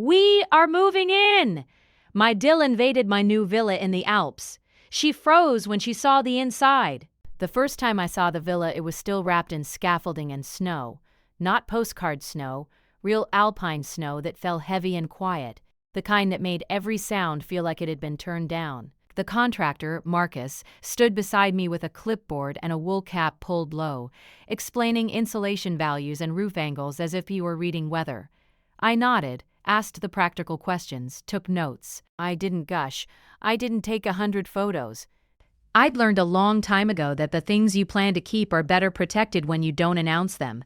We are moving in! My DIL invaded my new villa in the Alps. She froze when she saw the inside. The first time I saw the villa, it was still wrapped in scaffolding and snow. Not postcard snow, real alpine snow that fell heavy and quiet, the kind that made every sound feel like it had been turned down. The contractor, Marcus, stood beside me with a clipboard and a wool cap pulled low, explaining insulation values and roof angles as if he were reading weather. I nodded, asked the practical questions, took notes. I didn't gush. I didn't take 100 photos. I'd learned a long time ago that the things you plan to keep are better protected when you don't announce them.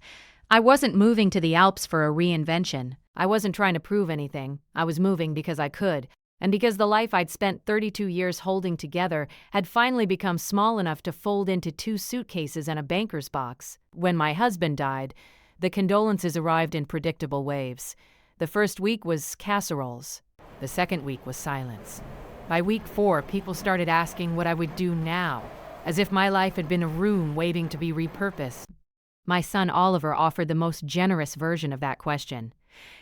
I wasn't moving to the Alps for a reinvention. I wasn't trying to prove anything. I was moving because I could. And because the life I'd spent 32 years holding together had finally become small enough to fold into 2 suitcases and a banker's box. When my husband died, the condolences arrived in predictable waves. The first week was casseroles. The second week was silence. By week 4, people started asking what I would do now, as if my life had been a room waiting to be repurposed. My son Oliver offered the most generous version of that question.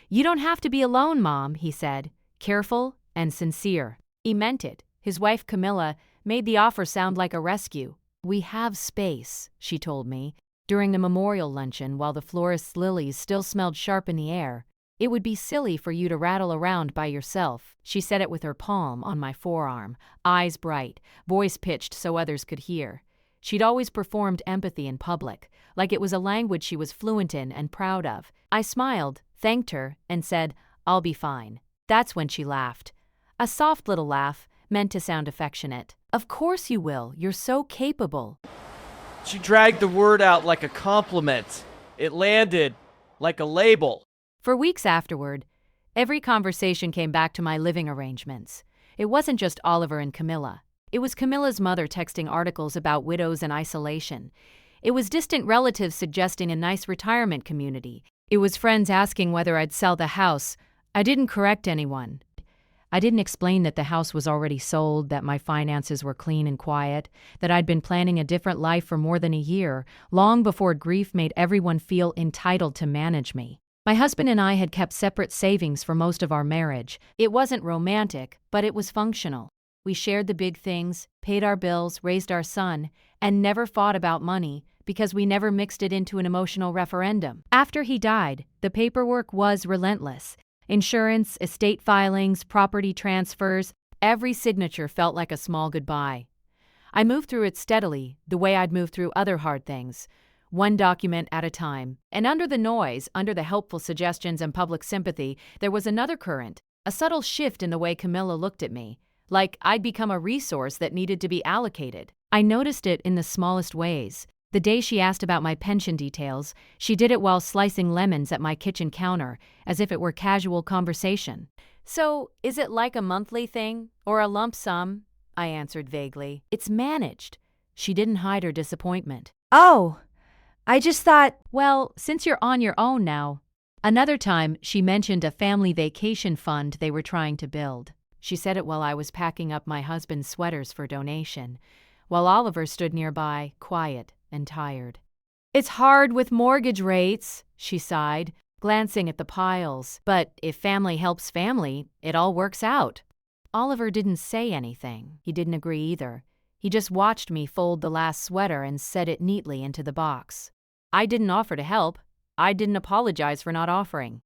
"You don't have to be alone, Mom," he said, careful and sincere. He meant it. His wife Camilla made the offer sound like a rescue. "We have space," she told me, during the memorial luncheon while the florist's lilies still smelled sharp in the air. "It would be silly for you to rattle around by yourself." She said it with her palm on my forearm, eyes bright, voice pitched so others could hear. She'd always performed empathy in public, like it was a language she was fluent in and proud of. I smiled, thanked her, and said, "I'll be fine." That's when she laughed. A soft little laugh, meant to sound affectionate. "Of course you will. You're so capable." She dragged the word out like a compliment. It landed like a label. For weeks afterward, every conversation came back to my living arrangements. It wasn't just Oliver and Camilla. It was Camilla's mother texting articles about widows and isolation. It was distant relatives suggesting a nice retirement community. It was friends asking whether I'd sell the house. I didn't correct anyone. I didn't explain that the house was already sold, that my finances were clean and quiet, that I'd been planning a different life for more than a year, long before grief made everyone feel entitled to manage me. My husband and I had kept separate savings for most of our marriage. It wasn't romantic, but it was functional. We shared the big things, paid our bills, raised our son, and never fought about money because we never mixed it into an emotional referendum. After he died, the paperwork was relentless. Insurance, estate filings, property transfers, every signature felt like a small goodbye. I moved through it steadily, the way I'd moved through other hard things, one document at a time. And under the noise, under the helpful suggestions and public sympathy, there was another current, a subtle shift in the way Camilla looked at me, like I'd become a resource that needed to be allocated. I noticed it in the smallest ways. The day she asked about my pension details, she did it while slicing lemons at my kitchen counter, as if it were casual conversation. "So, is it like a monthly thing, or a lump sum?" I answered vaguely. "It's managed." She didn't hide her disappointment. "Oh, I just thought, well, since you're on your own now." Another time, she mentioned a family vacation fund they were trying to build. She said it while I was packing up my husband's sweaters for donation, while Oliver stood nearby, quiet and tired. "It's hard with mortgage rates," she sighed, glancing at the piles. "But if family helps family, it all works out." Oliver didn't say anything. He didn't agree either. He just watched me fold the last sweater and set it neatly into the box. I didn't offer to help. I didn't apologize for not offering.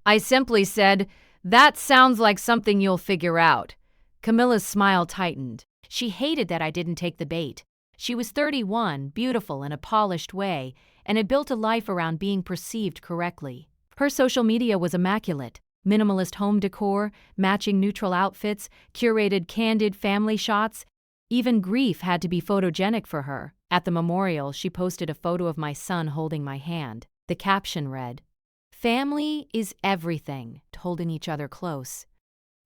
I simply said, "That sounds like something you'll figure out." Camilla's smile tightened. She hated that I didn't take the bait. She was 31, beautiful in a polished way, and had built a life around being perceived correctly. Her social media was immaculate. Minimalist home decor, matching neutral outfits, curated candid family shots. Even grief had to be photogenic for her. At the memorial, she posted a photo of my son holding my hand. The caption read, "Family is everything," holding each other close.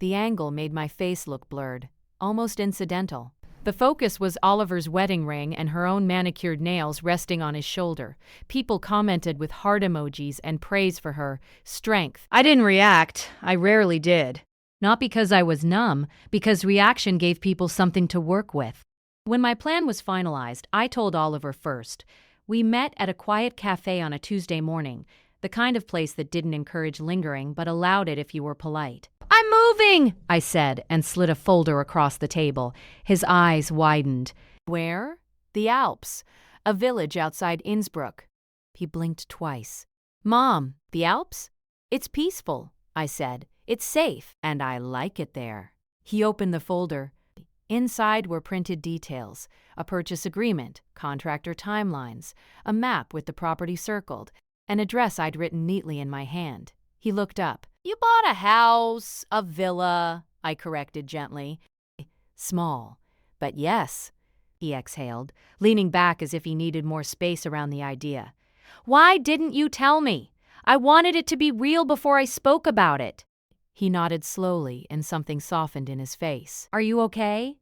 The angle made my face look blurred, almost incidental. The focus was Oliver's wedding ring and her own manicured nails resting on his shoulder. People commented with heart emojis and praise for her strength. I didn't react. I rarely did. Not because I was numb, because reaction gave people something to work with. When my plan was finalized, I told Oliver first. We met at a quiet cafe on a Tuesday morning. the kind of place that didn't encourage lingering but allowed it if you were polite. "I'm moving," I said, and slid a folder across the table. His eyes widened. "Where?" "The Alps, a village outside Innsbruck." He blinked twice. "Mom, the Alps? It's peaceful," I said. "It's safe, and I like it there." He opened the folder. Inside were printed details, a purchase agreement, contractor timelines, a map with the property circled, an address I'd written neatly in my hand. He looked up. "You bought a house, a villa," I corrected gently. "Small, but yes," he exhaled, leaning back as if he needed more space around the idea. "Why didn't you tell me? I wanted it to be real before I spoke about it." He nodded slowly, and something softened in his face. "Are you okay?"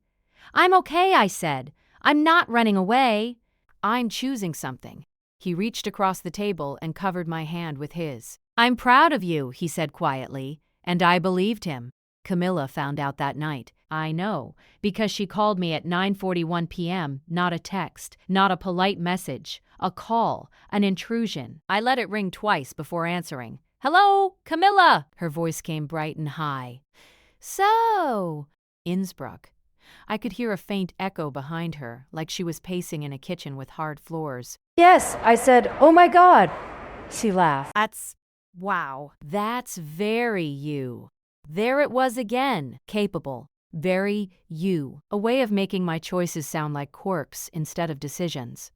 "I'm okay," I said. "I'm not running away. I'm choosing something." He reached across the table and covered my hand with his. "I'm proud of you," he said quietly, and I believed him. Camilla found out that night. I know, because she called me at 9:41 p.m., not a text, not a polite message, a call, an intrusion. I let it ring twice before answering. "Hello, Camilla!" Her voice came bright and high. "So, Innsbruck." I could hear a faint echo behind her, like she was pacing in a kitchen with hard floors. "Yes," I said. "Oh my God." She laughed. Wow. That's very you." There it was again. Capable. Very you. A way of making my choices sound like quirks instead of decisions.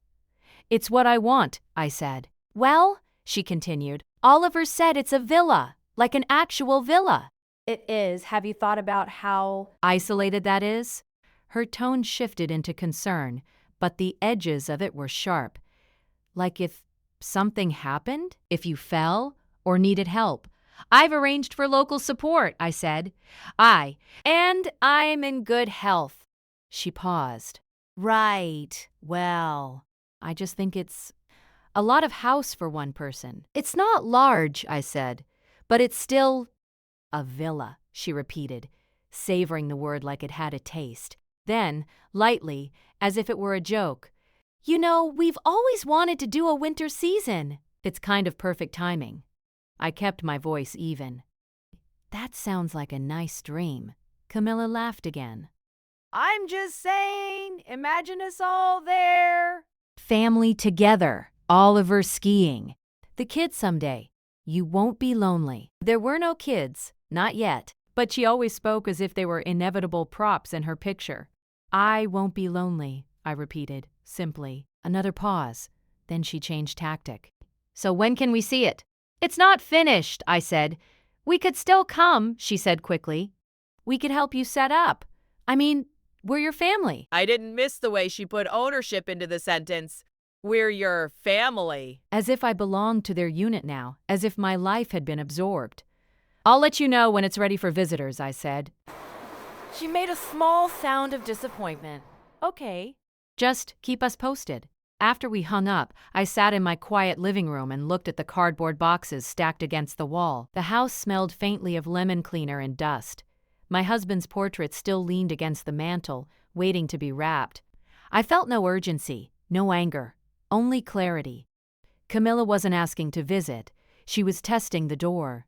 "It's what I want," I said. "Well," she continued, "Oliver said it's a villa, like an actual villa." "It is. Have you thought about how isolated that is?" Her tone shifted into concern, but the edges of it were sharp. "Like if something happened? If you fell? Or needed help?" "I've arranged for local support," I said. And I'm in good health." She paused. "Right. Well, I just think it's a lot of house for one person." "It's not large," I said, "but it's still a villa," she repeated, savoring the word like it had a taste. Then, lightly, as if it were a joke, "You know, we've always wanted to do a winter season." "It's kind of perfect timing." I kept my voice even. "That sounds like a nice dream." Camilla laughed again. "I'm just saying, imagine us all there. Family together, Oliver skiing. The kids someday. You won't be lonely." There were no kids, not yet, but she always spoke as if they were inevitable props in her picture. "I won't be lonely," I repeated, simply. Another pause. Then she changed tactic. "So when can we see it?" "It's not finished," I said. "We could still come," she said quickly. "We could help you set up. I mean, we're your family." I didn't miss the way she put ownership into the sentence. "We're your family." As if I belonged to their unit now, as if my life had been absorbed. "I'll let you know when it's ready for visitors," I said. She made a small sound of disappointment. "Okay." "Just keep us posted." After we hung up, I sat in my quiet living room and looked at the cardboard boxes stacked against the wall. The house smelled faintly of lemon cleaner and dust. My husband's portrait still leaned against the mantel, waiting to be wrapped. I felt no urgency, no anger, only clarity. Camilla wasn't asking to visit. She was testing the door.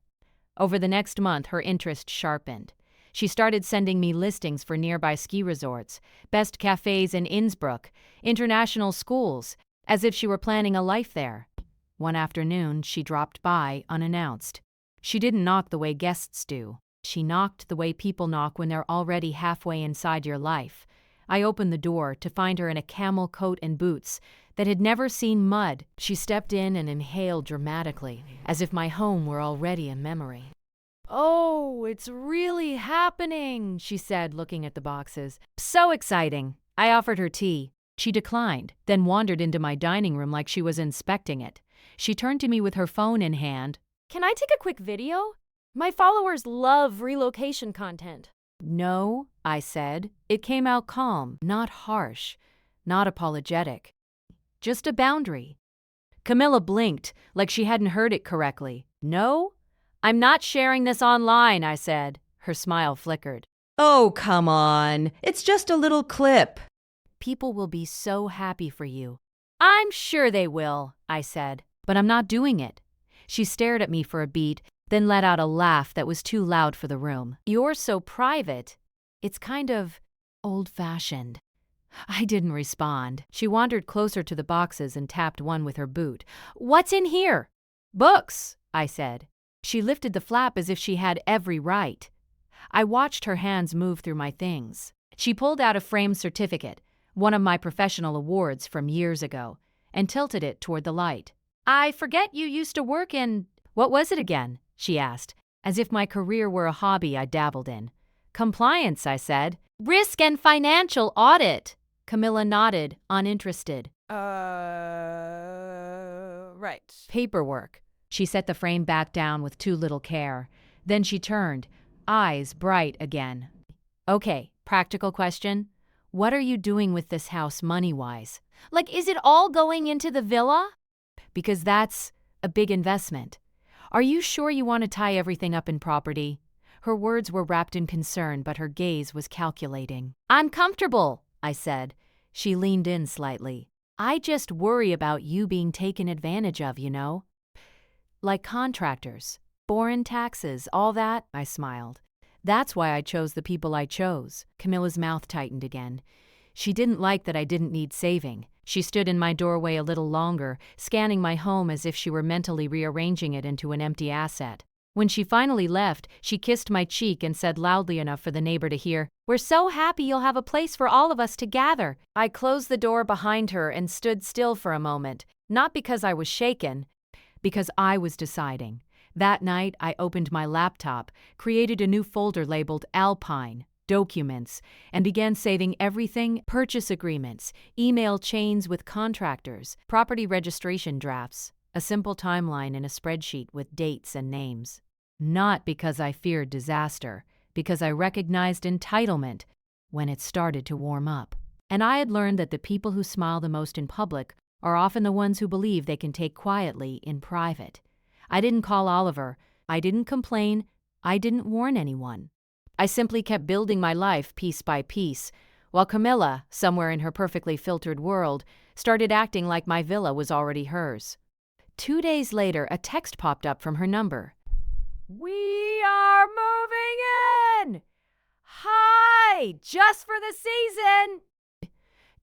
Over the next month, her interest sharpened. She started sending me listings for nearby ski resorts, best cafes in Innsbruck, international schools, as if she were planning a life there. One afternoon, she dropped by unannounced. She didn't knock the way guests do. She knocked the way people knock when they're already halfway inside your life. I opened the door to find her in a camel coat and boots that had never seen mud. She stepped in and inhaled dramatically, as if my home were already a memory. "Oh, it's really happening," she said, looking at the boxes. "So exciting." I offered her tea. She declined, then wandered into my dining room like she was inspecting it. She turned to me with her phone in hand. "Can I take a quick video? My followers love relocation content." "No," I said. It came out calm, not harsh, not apologetic. Just a boundary. Camilla blinked, like she hadn't heard it correctly. "No? I'm not sharing this online," I said. Her smile flickered. "Oh, come on. It's just a little clip." "People will be so happy for you." "I'm sure they will," I said. "But I'm not doing it." She stared at me for a beat, then let out a laugh that was too loud for the room. "You're so private. It's kind of old-fashioned." I didn't respond. She wandered closer to the boxes and tapped one with her boot. "What's in here?" "Books," I said. She lifted the flap as if she had every right. I watched her hands move through my things. She pulled out a framed certificate, one of my professional awards from years ago, and tilted it toward the light. "I forget you used to work in—" "What was it again?" she asked, as if my career were a hobby I dabbled in. "Compliance," I said. "Risk and financial audit." Camilla nodded, uninterested. Right. "Paperwork." She set the frame back down with too little care. Then she turned, eyes bright again. "Okay, practical question. What are you doing with this house money-wise?" "Like, is it all going into the villa?" "Because that's a big investment. Are you sure you want to tie everything up in property?" Her words were wrapped in concern, but her gaze was calculating. "I'm comfortable," I said. She leaned in slightly. "I just worry about you being taken advantage of, you know? Like contractors, foreign taxes, all that," I smiled. "That's why I chose the people I chose." Camilla's mouth tightened again. She didn't like that I didn't need saving. She stood in my doorway a little longer, scanning my home as if she were mentally rearranging it into an empty asset. When she finally left, she kissed my cheek and said loudly enough for the neighbor to hear, "We're so happy you'll have a place for all of us to gather." I closed the door behind her and stood still for a moment, not because I was shaken, because I was deciding. That night, I opened my laptop, created a new folder labeled Alpine, Documents, and began saving everything: purchase agreements, email chains with contractors, property registration drafts, a simple timeline in a spreadsheet with dates and names. Not because I feared disaster, because I recognized entitlement when it started to warm up. And I had learned that the people who smile the most in public are often the ones who believe they can take quietly in private. I didn't call Oliver. I didn't complain. I didn't warn anyone. I simply kept building my life piece by piece, while Camilla, somewhere in her perfectly filtered world, started acting like my villa was already hers. 2 days later, a text popped up from her number. "We are moving in! Hi! Just for the season!"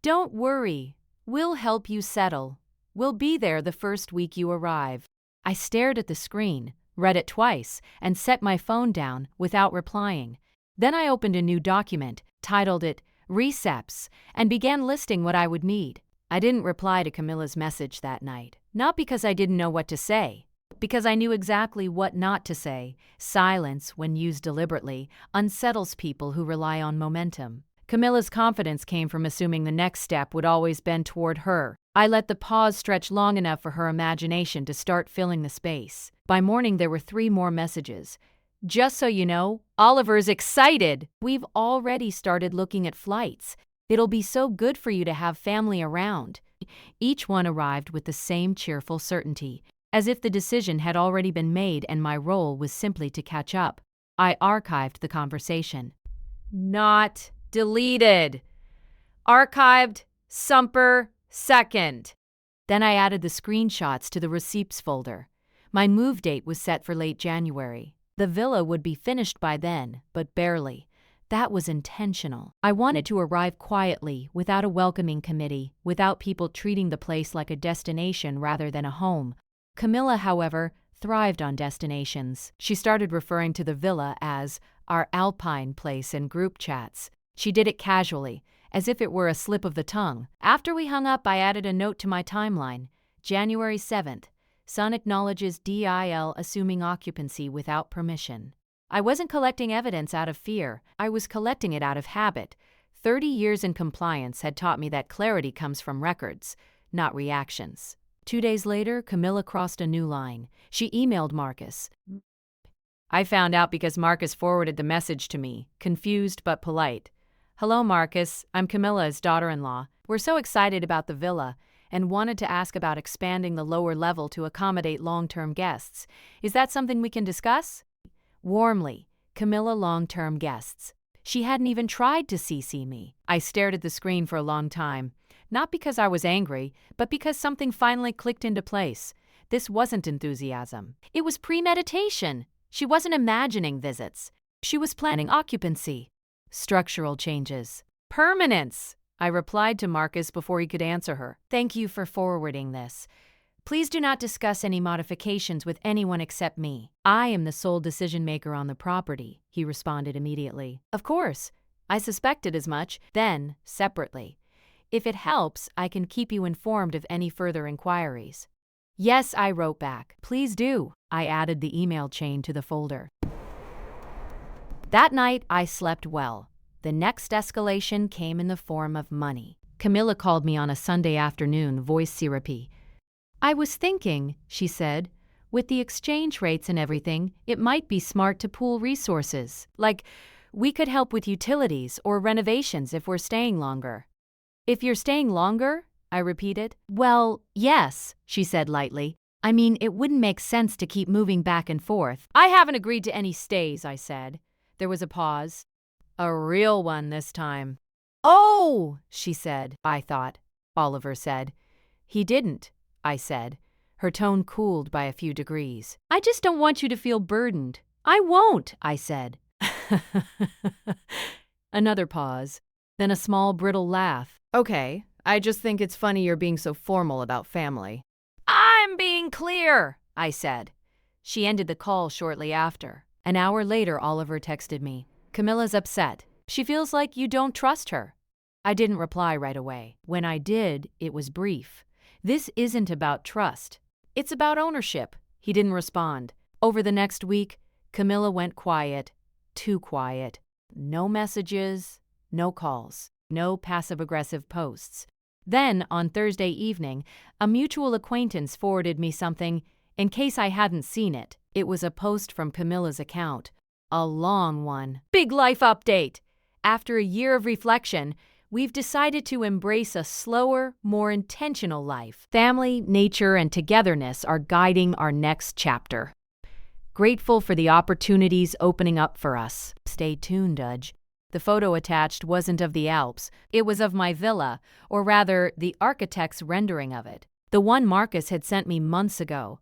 "Don't worry. We'll help you settle. We'll be there the first week you arrive." I stared at the screen, read it twice, and set my phone down without replying. Then I opened a new document, titled it Receps, and began listing what I would need. I didn't reply to Camilla's message that night, not because I didn't know what to say, because I knew exactly what not to say. Silence, when used deliberately, unsettles people who rely on momentum. Camilla's confidence came from assuming the next step would always bend toward her. I let the pause stretch long enough for her imagination to start filling the space. By morning, there were 3 more messages. "Just so you know, Oliver's excited. We've already started looking at flights. It'll be so good for you to have family around." Each one arrived with the same cheerful certainty, as if the decision had already been made and my role was simply to catch up. I archived the conversation. Not deleted. Archived, Sumper, 2nd. Then I added the screenshots to the receipts folder. My move date was set for late January. The villa would be finished by then, but barely. That was intentional. I wanted to arrive quietly, without a welcoming committee, without people treating the place like a destination rather than a home. Camilla, however, thrived on destinations. She started referring to the villa as our Alpine place in group chats. She did it casually, as if it were a slip of the tongue. After we hung up, I added a note to my timeline. January 7th. Son acknowledges DIL assuming occupancy without permission. I wasn't collecting evidence out of fear. I was collecting it out of habit. 30 years in compliance had taught me that clarity comes from records, not reactions. 2 days later, Camilla crossed a new line. She emailed Marcus. I found out because Marcus forwarded the message to me, confused but polite. "Hello, Marcus. I'm Camilla's daughter-in-law. We're so excited about the villa and wanted to ask about expanding the lower level to accommodate long-term guests. Is that something we can discuss?" Warmly, Camilla long-term guests. She hadn't even tried to CC me. I stared at the screen for a long time, not because I was angry, but because something finally clicked into place. This wasn't enthusiasm. It was premeditation. She wasn't imagining visits. She was planning occupancy, structural changes, permanence. I replied to Marcus before he could answer her. Thank you for forwarding this. Please do not discuss any modifications with anyone except me. I am the sole decision-maker on the property, he responded immediately. Of course. I suspected as much. Then, separately. If it helps, I can keep you informed of any further inquiries. Yes, I wrote back. Please do. I added the email chain to the folder. That night, I slept well. The next escalation came in the form of money. Camilla called me on a Sunday afternoon, voice syrupy. I was thinking, she said, with the exchange rates and everything, it might be smart to pool resources. Like, we could help with utilities or renovations if we're staying longer. If you're staying longer? I repeated. Well, yes, she said lightly. I mean, it wouldn't make sense to keep moving back and forth. I haven't agreed to any stays, I said. There was a pause. A real one this time. Oh, she said. I thought, Oliver said. He didn't, I said. Her tone cooled by a few degrees. I just don't want you to feel burdened. I won't, I said. Another pause, then a small brittle laugh. Okay, I just think it's funny you're being so formal about family. I'm being clear, I said. She ended the call shortly after. An hour later, Oliver texted me. Camilla's upset. She feels like you don't trust her. I didn't reply right away. When I did, it was brief. This isn't about trust. It's about ownership. He didn't respond. Over the next week, Camilla went quiet. Too quiet. No messages, no calls, no passive-aggressive posts. Then, on Thursday evening, a mutual acquaintance forwarded me something in case I hadn't seen it. It was a post from Camilla's account. A long one. Big life update! After a year of reflection, we've decided to embrace a slower, more intentional life. Family, nature, and togetherness are guiding our next chapter. Grateful for the opportunities opening up for us. Stay tuned, Udge. The photo attached wasn't of the Alps. It was of my villa, or rather, the architect's rendering of it. The one Marcus had sent me months ago.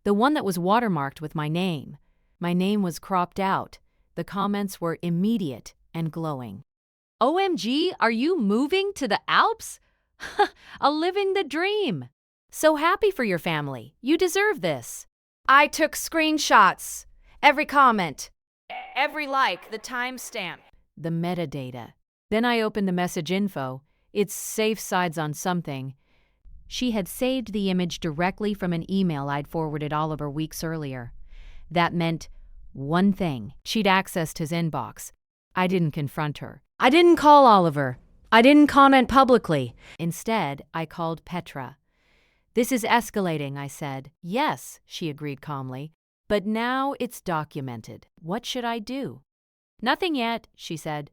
The one that was watermarked with my name. My name was cropped out. The comments were immediate and glowing. OMG, are you moving to the Alps? A living the dream. So happy for your family. You deserve this. I took screenshots. Every comment. Every like. The timestamp. The metadata. Then I opened the message info. It's safe sides on something. She had saved the image directly from an email I'd forwarded Oliver weeks earlier. That meant one thing. She'd accessed his inbox. I didn't confront her. I didn't call Oliver. I didn't comment publicly. Instead, I called Petra. This is escalating, I said. Yes, she agreed calmly. But now it's documented. What should I do? Nothing yet, she said.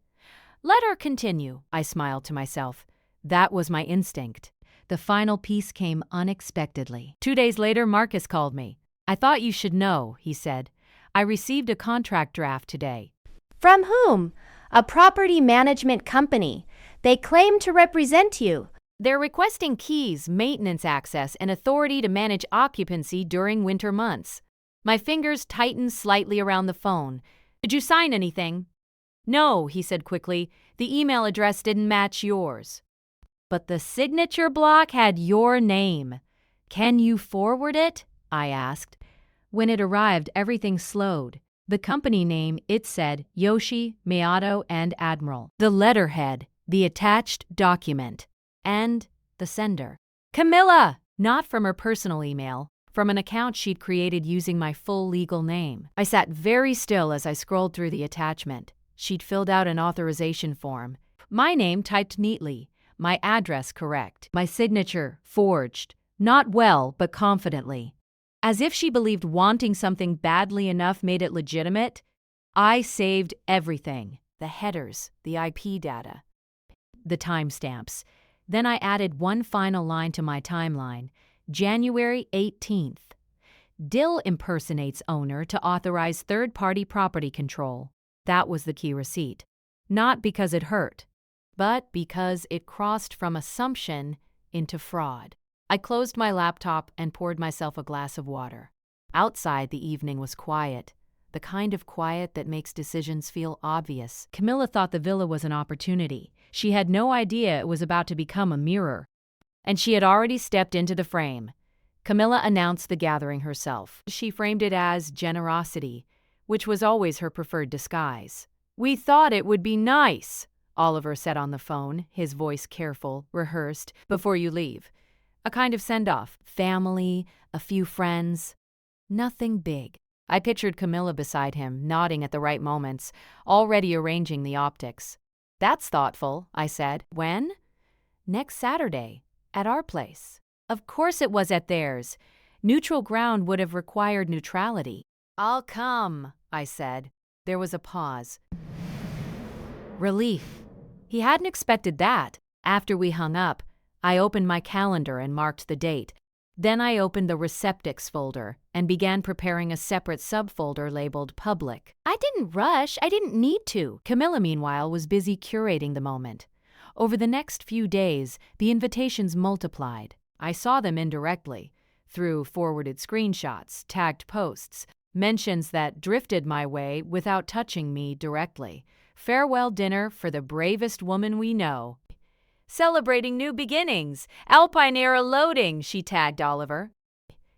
Let her continue, I smiled to myself. That was my instinct. The final piece came unexpectedly. 2 days later, Marcus called me. I thought you should know, he said. I received a contract draft today. From whom? A property management company. They claim to represent you. They're requesting keys, maintenance access, and authority to manage occupancy during winter months. My fingers tightened slightly around the phone. Did you sign anything? No, he said quickly. The email address didn't match yours. But the signature block had your name. Can you forward it? I asked. When it arrived, everything slowed. The company name, it said Yoshi, Miyato, and Admiral. The letterhead, the attached document, and the sender. Camilla! Not from her personal email, from an account she'd created using my full legal name. I sat very still as I scrolled through the attachment. She'd filled out an authorization form. My name typed neatly, my address correct, my signature forged. Not well, but confidently. As if she believed wanting something badly enough made it legitimate, I saved everything. The headers, the IP data, the timestamps. Then I added one final line to my timeline, January 18th. DIL impersonates owner to authorize third-party property control. That was the key receipt. Not because it hurt, but because it crossed from assumption into fraud. I closed my laptop and poured myself a glass of water. Outside, the evening was quiet, the kind of quiet that makes decisions feel obvious. Camilla thought the villa was an opportunity. She had no idea it was about to become a mirror. And she had already stepped into the frame. Camilla announced the gathering herself. She framed it as generosity, which was always her preferred disguise. "We thought it would be nice," Oliver said on the phone, his voice careful, rehearsed, "before you leave. A kind of send-off. Family, a few friends. Nothing big." I pictured Camilla beside him, nodding at the right moments, already arranging the optics. "That's thoughtful," I said. "When?" "Next Saturday, at our place." Of course it was at theirs. Neutral ground would have required neutrality. "I'll come," I said. There was a pause. Relief. He hadn't expected that. After we hung up, I opened my calendar and marked the date. Then I opened the receptacles folder and began preparing a separate subfolder labeled Public. I didn't rush. I didn't need to. Camilla, meanwhile, was busy curating the moment. Over the next few days, the invitations multiplied. I saw them indirectly, through forwarded screenshots, tagged posts, mentions that drifted my way without touching me directly. "Farewell dinner for the bravest woman we know. Celebrating new beginnings. Alpine era loading," she tagged Oliver.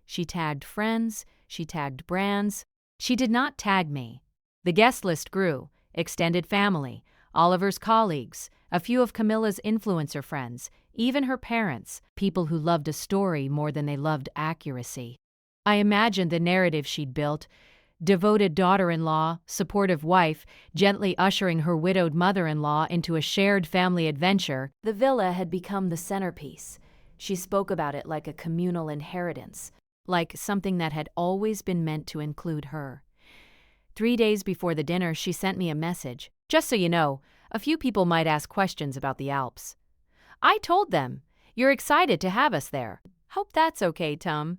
She tagged friends. She tagged brands. She did not tag me. The guest list grew. Extended family, Oliver's colleagues, a few of Camilla's influencer friends, even her parents, people who loved a story more than they loved accuracy. I imagined the narrative she'd built: devoted daughter-in-law, supportive wife, gently ushering her widowed mother-in-law into a shared family adventure. The villa had become the centerpiece. She spoke about it like a communal inheritance, like something that had always been meant to include her. 3 days before the dinner, she sent me a message. "Just so you know, a few people might ask questions about the Alps." I told them, "You're excited to have us there. Hope that's okay, Tom."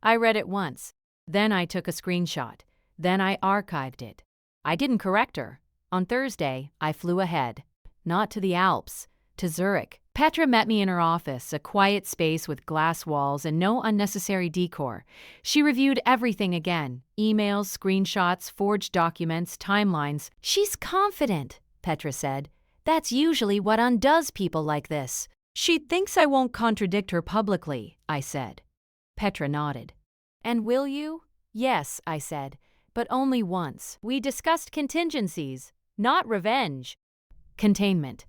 I read it once. Then I took a screenshot. Then I archived it. I didn't correct her. On Thursday, I flew ahead. Not to the Alps, to Zurich. Petra met me in her office, a quiet space with glass walls and no unnecessary decor. She reviewed everything again: emails, screenshots, forged documents, timelines. "She's confident," Petra said. "That's usually what undoes people like this." "She thinks I won't contradict her publicly," I said. Petra nodded. "And will you?" "Yes," I said, "but only once. We discussed contingencies, not revenge." Containment.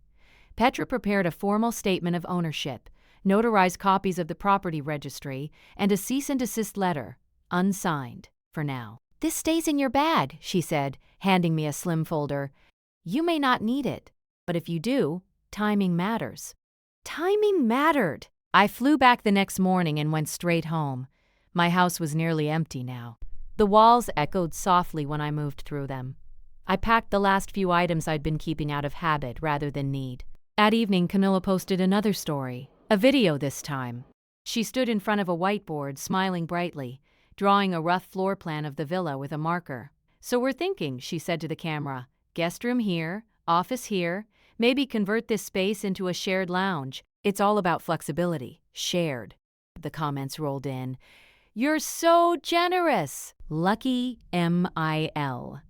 Petra prepared a formal statement of ownership, notarized copies of the property registry, and a cease and desist letter, unsigned, for now. "This stays in your bag," she said, handing me a slim folder. "You may not need it, but if you do, timing matters." Timing mattered. I flew back the next morning and went straight home. My house was nearly empty now. The walls echoed softly when I moved through them. I packed the last few items I'd been keeping out of habit rather than need. At evening, Camilla posted another story, a video this time. She stood in front of a whiteboard, smiling brightly, drawing a rough floor plan of the villa with a marker. "So we're thinking," she said to the camera, "guest room here, office here, maybe convert this space into a shared lounge. It's all about flexibility. Shared." The comments rolled in. "You're so generous. Lucky MIL.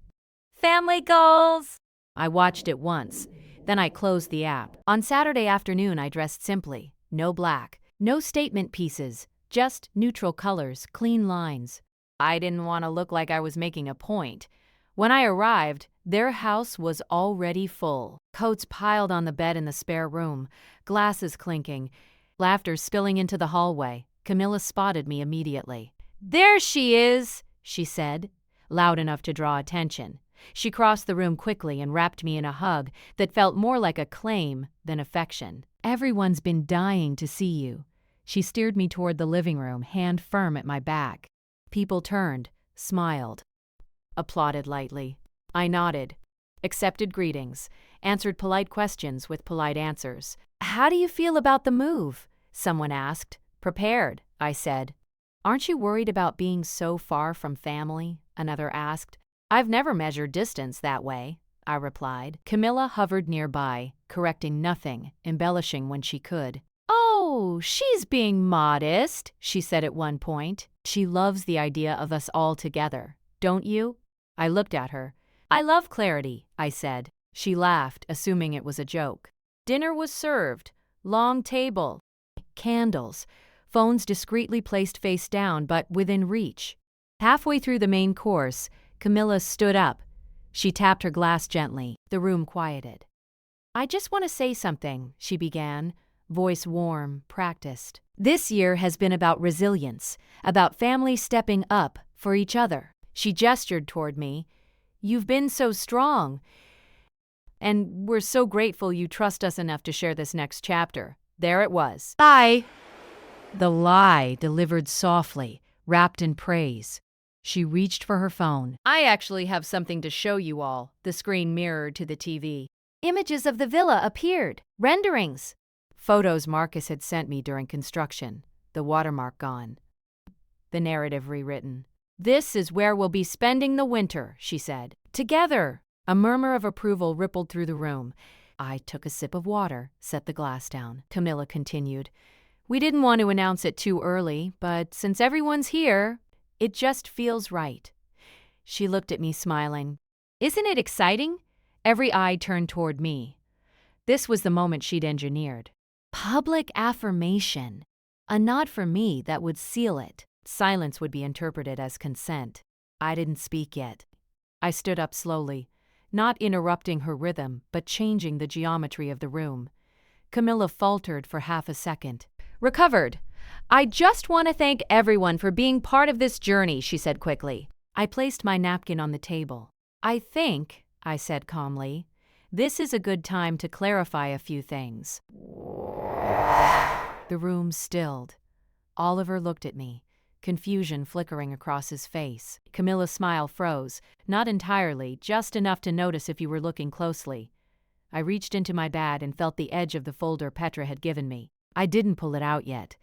Family goals." I watched it once. Then I closed the app. On Saturday afternoon, I dressed simply. No black. No statement pieces. Just neutral colors, clean lines. I didn't want to look like I was making a point. When I arrived, their house was already full. Coats piled on the bed in the spare room, glasses clinking, laughter spilling into the hallway. Camilla spotted me immediately. "There she is," she said, loud enough to draw attention. She crossed the room quickly and wrapped me in a hug that felt more like a claim than affection. "Everyone's been dying to see you." She steered me toward the living room, hand firm at my back. People turned, smiled, applauded lightly. I nodded, accepted greetings, answered polite questions with polite answers. "How do you feel about the move?" someone asked. "Prepared," I said. "Aren't you worried about being so far from family?" another asked. "I've never measured distance that way," I replied. Camilla hovered nearby, correcting nothing, embellishing when she could. "Oh, Oh, she's being modest, she said at one point. She loves the idea of us all together, don't you? I looked at her. I love clarity, I said. She laughed, assuming it was a joke. Dinner was served. Long table. Candles. Phones discreetly placed face down, but within reach. Halfway through the main course, Camilla stood up. She tapped her glass gently. The room quieted. I just want to say something, she began, voice warm, practiced. This year has been about resilience, about families stepping up for each other. She gestured toward me. You've been so strong. And we're so grateful you trust us enough to share this next chapter. There it was. Lie. The lie delivered softly, wrapped in praise. She reached for her phone. I actually have something to show you all, the screen mirrored to the TV. Images of the villa appeared. Renderings. Photos Marcus had sent me during construction. The watermark gone. The narrative rewritten. This is where we'll be spending the winter, she said. Together. A murmur of approval rippled through the room. I took a sip of water, set the glass down. Camilla continued. We didn't want to announce it too early, but since everyone's here, it just feels right. She looked at me, smiling. Isn't it exciting? Every eye turned toward me. This was the moment she'd engineered. Public affirmation. A nod from me that would seal it. Silence would be interpreted as consent. I didn't speak yet. I stood up slowly, not interrupting her rhythm, but changing the geometry of the room. Camilla faltered for half a second. Recovered. I just want to thank everyone for being part of this journey, she said quickly. I placed my napkin on the table. I think, I said calmly, this is a good time to clarify a few things. The room stilled. Oliver looked at me, confusion flickering across his face. Camilla's smile froze, not entirely, just enough to notice if you were looking closely. I reached into my bag and felt the edge of the folder Petra had given me. I didn't pull it out yet.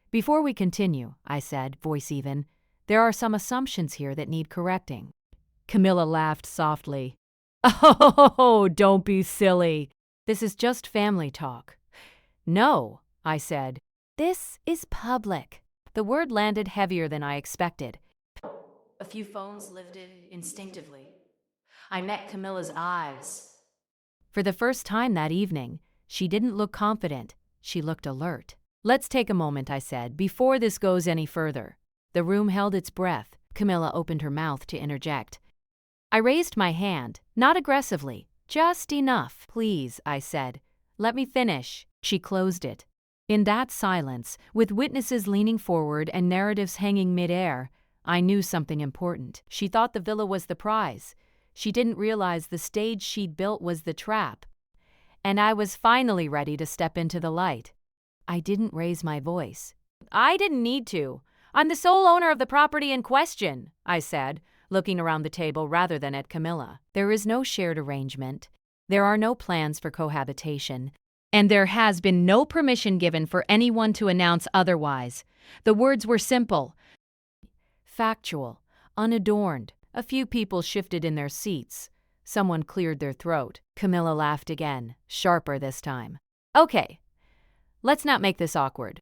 Before we continue, I said, voice even, there are some assumptions here that need correcting. Camilla laughed softly. Oh, don't be silly. This is just family talk. No, I said. This is public. The word landed heavier than I expected. A few phones lifted instinctively. I met Camilla's eyes. For the first time that evening, she didn't look confident. She looked alert. Let's take a moment, I said, before this goes any further. The room held its breath. Camilla opened her mouth to interject. I raised my hand, not aggressively, just enough. Please, I said. Let me finish. She closed it. In that silence, with witnesses leaning forward and narratives hanging midair, I knew something important. She thought the villa was the prize. She didn't realize the stage she'd built was the trap. And I was finally ready to step into the light. I didn't raise my voice. I didn't need to. I'm the sole owner of the property in question, I said, looking around the table rather than at Camilla. There is no shared arrangement. There are no plans for cohabitation. And there has been no permission given for anyone to announce otherwise. The words were simple. Factual, unadorned. A few people shifted in their seats. Someone cleared their throat. Camilla laughed again, sharper this time. Okay, let's not make this awkward.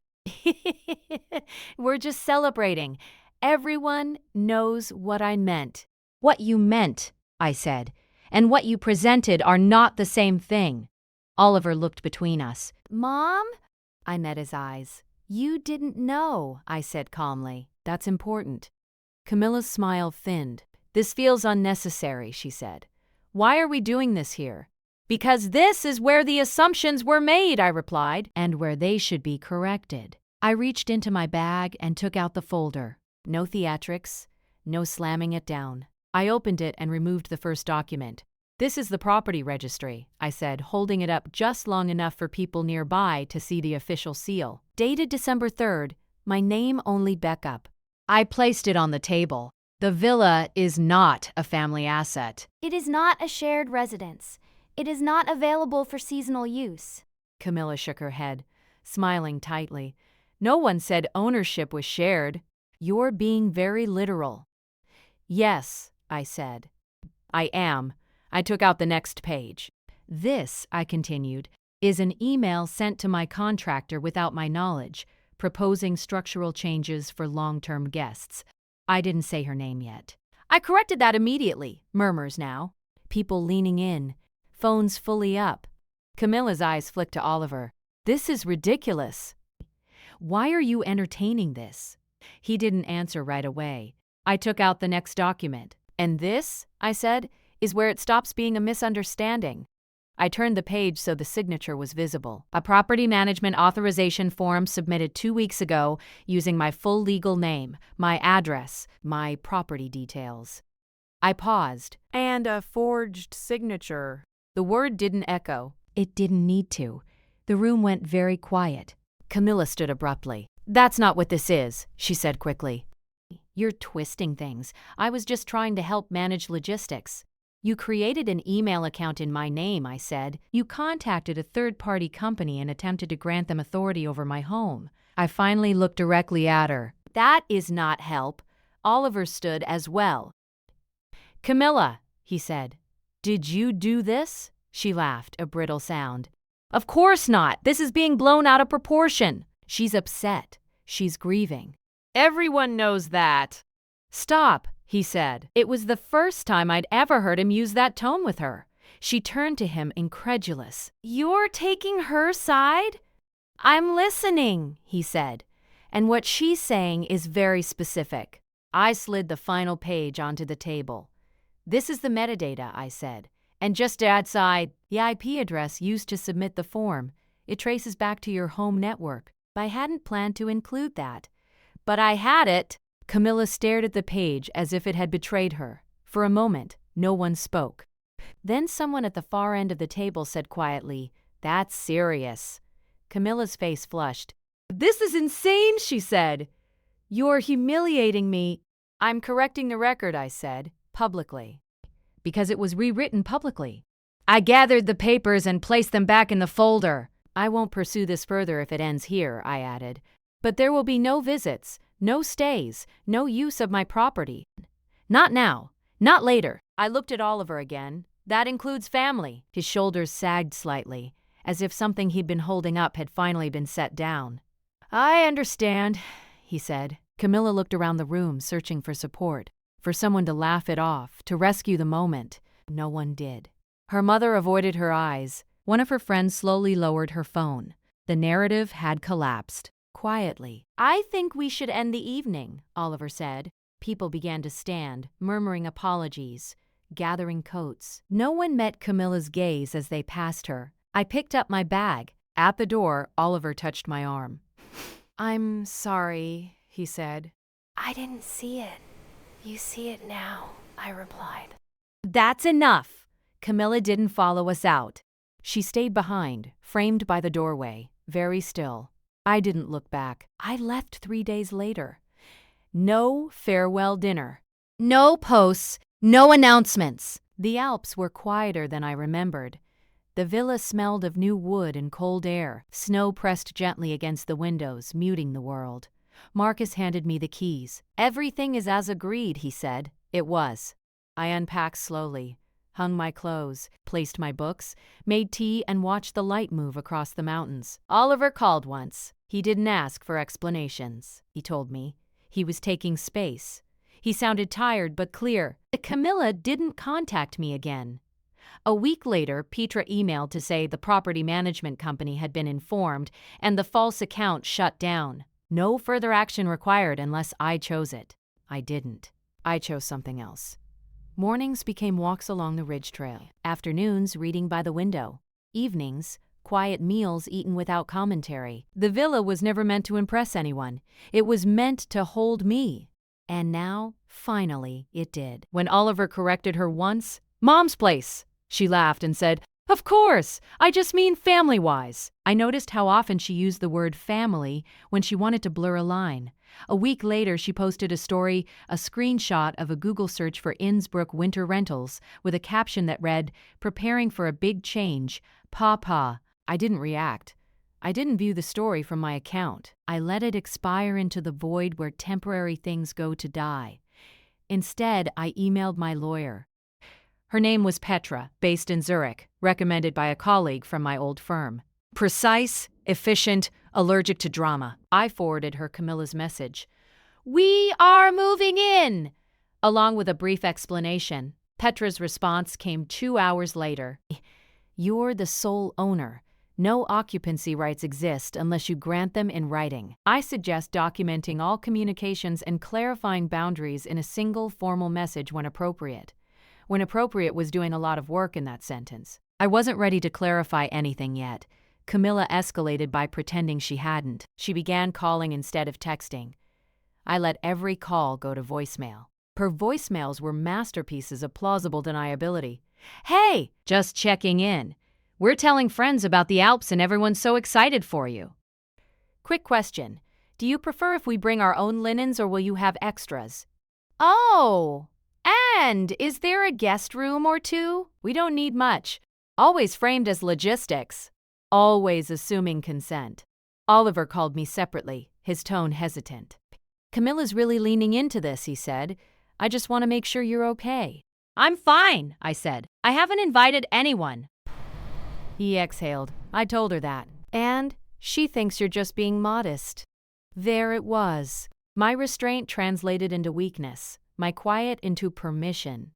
We're just celebrating. Everyone knows what I meant. What you meant, I said, and what you presented are not the same thing. Oliver looked between us. Mom? I met his eyes. You didn't know, I said calmly. That's important. Camilla's smile thinned. This feels unnecessary, she said. Why are we doing this here? Because this is where the assumptions were made, I replied, and where they should be corrected. I reached into my bag and took out the folder. No theatrics, no slamming it down. I opened it and removed the first document. This is the property registry, I said, holding it up just long enough for people nearby to see the official seal. Dated December 3rd, my name only backup. I placed it on the table. The villa is not a family asset. It is not a shared residence. It is not available for seasonal use. Camilla shook her head, smiling tightly. No one said ownership was shared. You're being very literal. Yes, I said. I am. I took out the next page. This, I continued, is an email sent to my contractor without my knowledge, proposing structural changes for long-term guests. I didn't say her name yet. I corrected that immediately, murmurs now. People leaning in, phones fully up. Camilla's eyes flicked to Oliver. This is ridiculous. Why are you entertaining this? He didn't answer right away. I took out the next document. And this, I said, is where it stops being a misunderstanding. I turned the page so the signature was visible. A property management authorization form submitted 2 weeks ago using my full legal name, my address, my property details. I paused. And a forged signature. The word didn't echo. It didn't need to. The room went very quiet. Camilla stood abruptly. That's not what this is, she said quickly. You're twisting things. I was just trying to help manage logistics. You created an email account in my name, I said. You contacted a third-party company and attempted to grant them authority over my home. I finally looked directly at her. That is not help. Oliver stood as well. Camilla, he said. Did you do this? She laughed, a brittle sound. Of course not. This is being blown out of proportion. She's upset. She's grieving. Everyone knows that. Stop, he said. It was the first time I'd ever heard him use that tone with her. She turned to him, incredulous. You're taking her side? I'm listening, he said. And what she's saying is very specific. I slid the final page onto the table. This is the metadata, I said. And just to add side, the IP address used to submit the form. It traces back to your home network. I hadn't planned to include that. But I had it. Camilla stared at the page as if it had betrayed her. For a moment, no one spoke. Then someone at the far end of the table said quietly, That's serious. Camilla's face flushed. This is insane, she said. You're humiliating me. I'm correcting the record, I said, publicly. Because it was rewritten publicly. I gathered the papers and placed them back in the folder. I won't pursue this further if it ends here, I added. But there will be no visits, no stays, no use of my property. Not now, not later. I looked at Oliver again. That includes family. His shoulders sagged slightly, as if something he'd been holding up had finally been set down. I understand, he said. Camilla looked around the room, searching for support, for someone to laugh it off, to rescue the moment. No one did. Her mother avoided her eyes. One of her friends slowly lowered her phone. The narrative had collapsed. Quietly. I think we should end the evening, Oliver said. People began to stand, murmuring apologies, gathering coats. No one met Camilla's gaze as they passed her. I picked up my bag. At the door, Oliver touched my arm. I'm sorry, he said. I didn't see it. You see it now, I replied. That's enough. Camilla didn't follow us out. She stayed behind, framed by the doorway, very still. I didn't look back. I left 3 days later. No farewell dinner. No posts. No announcements. The Alps were quieter than I remembered. The villa smelled of new wood and cold air. Snow pressed gently against the windows, muting the world. Marcus handed me the keys. Everything is as agreed, he said. It was. I unpacked slowly, hung my clothes, placed my books, made tea, and watched the light move across the mountains. Oliver called once. He didn't ask for explanations, he told me. He was taking space. He sounded tired but clear. Camilla didn't contact me again. A week later, Petra emailed to say the property management company had been informed and the false account shut down. No further action required unless I chose it. I didn't. I chose something else. Mornings became walks along the ridge trail. Afternoons, reading by the window. Evenings, quiet meals eaten without commentary. The villa was never meant to impress anyone. It was meant to hold me. And now, finally, it did. When Oliver corrected her once, Mom's place, she laughed and said, Of course, I just mean family-wise. I noticed how often she used the word family when she wanted to blur a line. A week later, she posted a story, a screenshot of a Google search for Innsbruck winter rentals, with a caption that read, Preparing for a big change, Papa. I didn't react. I didn't view the story from my account. I let it expire into the void where temporary things go to die. Instead, I emailed my lawyer. Her name was Petra, based in Zurich, recommended by a colleague from my old firm. Precise, efficient, allergic to drama. I forwarded her Camilla's message. "We are moving in!" along with a brief explanation. Petra's response came 2 hours later. "You're the sole owner. No occupancy rights exist unless you grant them in writing. I suggest documenting all communications and clarifying boundaries in a single formal message when appropriate." When appropriate was doing a lot of work in that sentence. I wasn't ready to clarify anything yet. Camilla escalated by pretending she hadn't. She began calling instead of texting. I let every call go to voicemail. Her voicemails were masterpieces of plausible deniability. "Hey, just checking in. We're telling friends about the Alps and everyone's so excited for you. Quick question. Do you prefer if we bring our own linens or will you have extras? Oh, and is there a guest room or two? We don't need much. Always framed as logistics. Always assuming consent." Oliver called me separately, his tone hesitant. "Camilla's really leaning into this," he said. "I just want to make sure you're okay." "I'm fine," I said. "I haven't invited anyone." He exhaled. "I told her that. And she thinks you're just being modest." There it was. My restraint translated into weakness, my quiet into permission.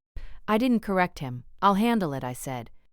I didn't correct him. "I'll handle it," I said.